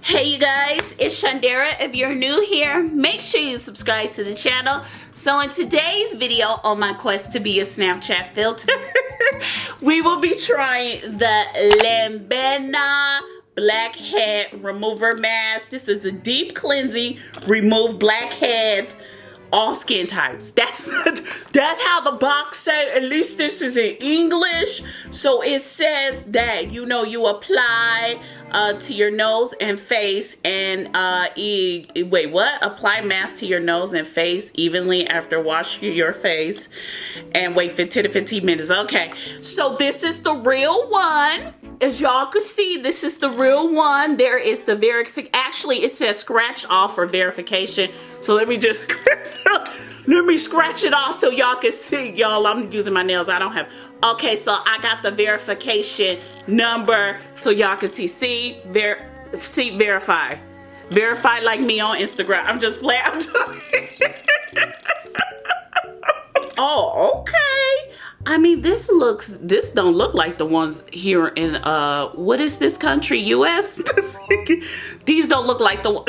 Hey you guys, it's Shandera. If you're new here, make sure you subscribe to the channel. So in today's video on my quest to be a Snapchat filter, we will be trying the LANBENA Backhead remover mask. This is a deep cleansing, remove blackhead, all skin types. That's how the box said. At least this is in English. So it says that you apply to your nose and face and apply mask to your nose and face evenly after washing your face and wait 10 to 15 minutes. Okay, so this is the real one. As y'all can see, this is the real one. There is the verification. Actually, it says scratch off for verification. So let me just scratch it off so y'all can see. Y'all, I'm using my nails. I don't have. Okay, so I got the verification number so y'all can see. See, verify. Verify like me on Instagram. I'm just playing. Oh, okay. I mean, this don't look like the ones here in, what is this country? US? These don't look like the one.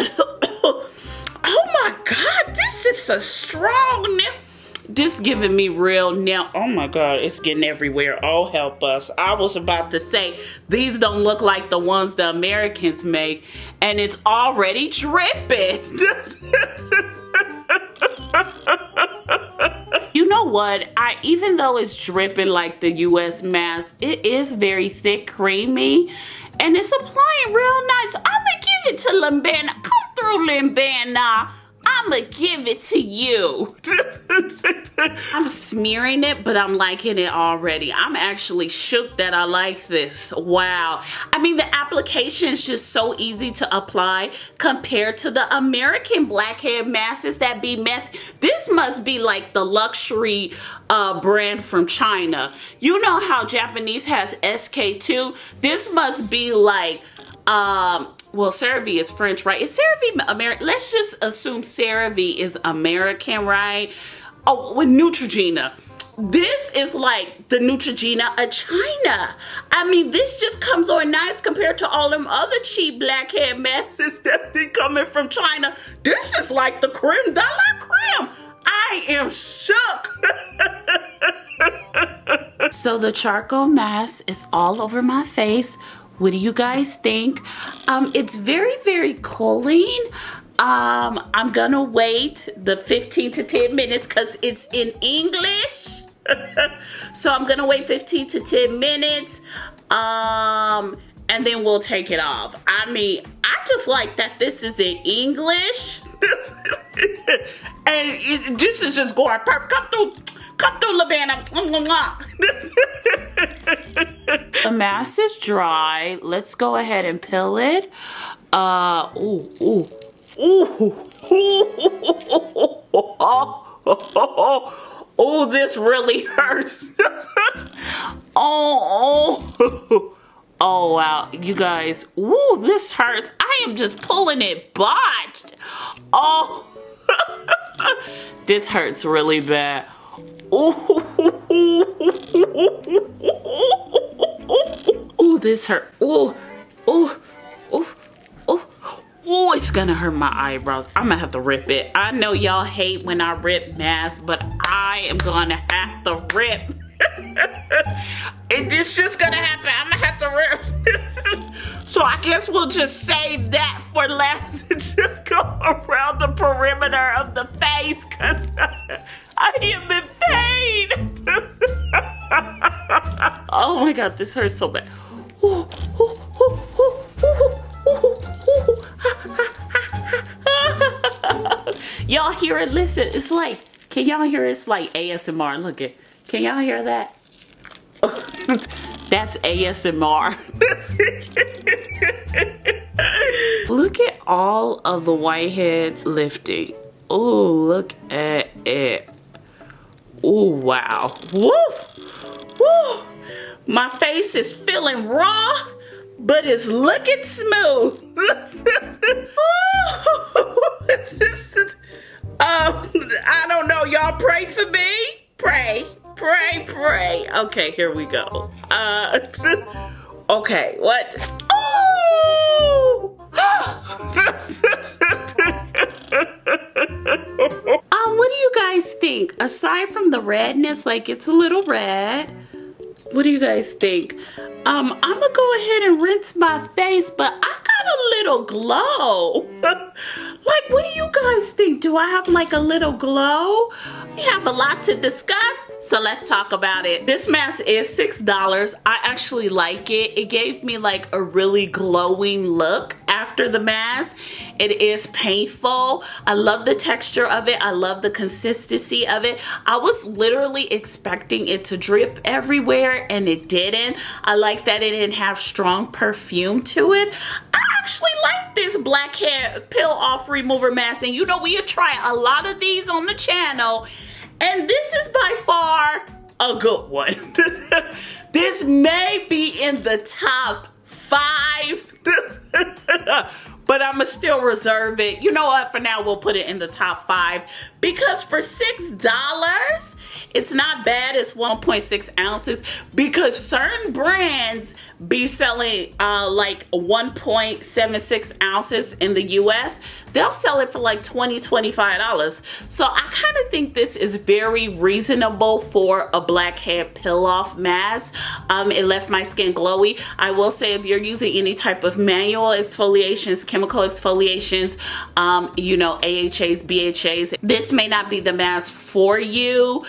Oh my God, this is a strong nail. This giving me real nail. Oh my God, it's getting everywhere. Oh, help us. I was about to say, these don't look like the ones the Americans make, and it's already dripping. You know what? Even though it's dripping like the US mask, it is very thick, creamy, and it's applying real nice. I'm gonna give it to LANBENA. Come through, LANBENA. I'm gonna give it to you. I'm smearing it, but I'm liking it already. I'm actually shook that I like this. Wow. I mean, the application is just so easy to apply compared to the American blackhead masks that be messy. This must be like the luxury brand from China. You know how Japanese has SK2? This must be like, well, CeraVe is French, right? Is CeraVe American? Let's just assume CeraVe is American, right? Oh, with Neutrogena. This is like the Neutrogena of China. I mean, this just comes on nice compared to all them other cheap blackhead masks that be coming from China. This is like the creme de la creme. I am shook. So the charcoal mask is all over my face. What do you guys think? It's very, very cooling. I'm gonna wait the 15 to 10 minutes because it's in English. So I'm gonna wait 15 to 10 minutes. And then we'll take it off. I mean, I just like that this is in English. And this is just going perfect. Come through, LANBENA. The mask is dry. Let's go ahead and peel it. Oh, this really hurts. Oh, wow, you guys. Ooh, this hurts. I am just pulling it botched. Oh, this hurts really bad. Ooh, this hurt. Ooh, it's gonna hurt my eyebrows. I'm gonna have to rip it. I know y'all hate when I rip masks, but I am gonna have to rip. It's just gonna happen. I'm gonna have to rip. So I guess we'll just save that for last and just go around the perimeter of the face because I am in pain. Oh my God, this hurts so bad. Y'all hear it? Listen, it's like, can y'all hear it? It's like ASMR. Look at, can y'all hear that? That's ASMR. Look at all of the whiteheads lifting. Oh, look at it. Oh, wow. Woo! Woo! My face is feeling raw, but it's looking smooth. I don't know. Y'all pray for me. Pray. Okay, here we go. Okay, what? Oh! What do you guys think? Aside from the redness, like it's a little red. What do you guys think? I'm gonna go ahead and rinse my face, but I got a little glow. Like, what do you guys think? Do I have like a little glow? We have a lot to discuss, so let's talk about it. This mask is $6. I actually like it. It gave me like a really glowing look after the mask. It is painful. I love the texture of it. I love the consistency of it. I was literally expecting it to drip everywhere and it didn't. I like that it didn't have strong perfume to it. I actually like this Blackhead peel off remover mask, and you know we try a lot of these on the channel, and this is by far a good one. This may be in the top 5. But I'ma still reserve it. You know what? For now, we'll put it in the top 5 because for $6, it's not bad. It's 1.6 ounces because certain brands be selling like 1.76 ounces in the US. They'll sell it for like $20, $25. So I kind of think this is very reasonable for a Blackhead peel-off mask. It left my skin glowy. I will say if you're using any type of manual exfoliations, chemical exfoliations, you know, AHAs, BHAs, this may not be the mask for you.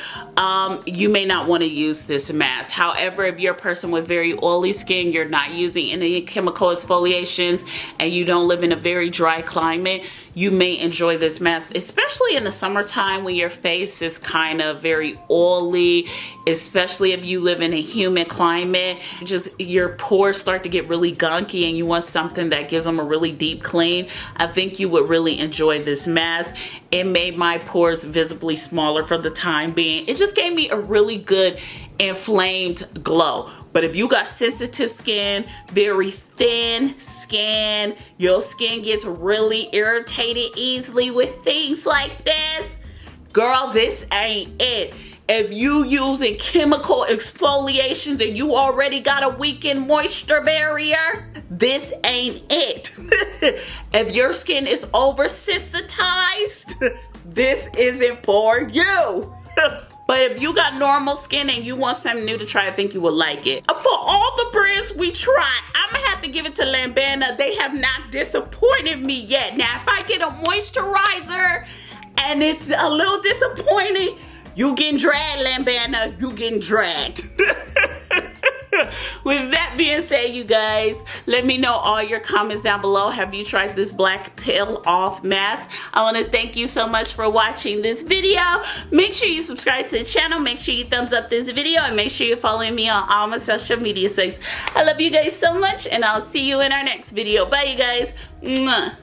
You may not want to use this mask. However, if you're a person with very oily skin, you're not using any chemical exfoliations, and you don't live in a very dry climate, you may enjoy this mask, especially in the summertime when your face is kind of very oily, especially if you live in a humid climate. Just your pores start to get really gunky and you want something that gives them a really deep clean. I think you would really enjoy this mask. It made my pores visibly smaller for the time being. It just gave me a really good inflamed glow. But if you got sensitive skin, very thin skin, your skin gets really irritated easily with things like this, girl, this ain't it. If you using chemical exfoliations and you already got a weakened moisture barrier, this ain't it. If your skin is oversensitized, this isn't for you. But if you got normal skin and you want something new to try, I think you will like it. For all the brands we try, I'm gonna have to give it to LANBENA. They have not disappointed me yet. Now, if I get a moisturizer and it's a little disappointing, you getting dragged, LANBENA. You getting dragged. With that being said, you guys, let me know all your comments down below. Have you tried this black peel off mask? I want to thank you so much for watching this video. Make sure you subscribe to the channel. Make sure you thumbs up this video, and make sure you're following me on all my social media sites. I love you guys so much, and I'll see you in our next video. Bye, you guys. Mwah.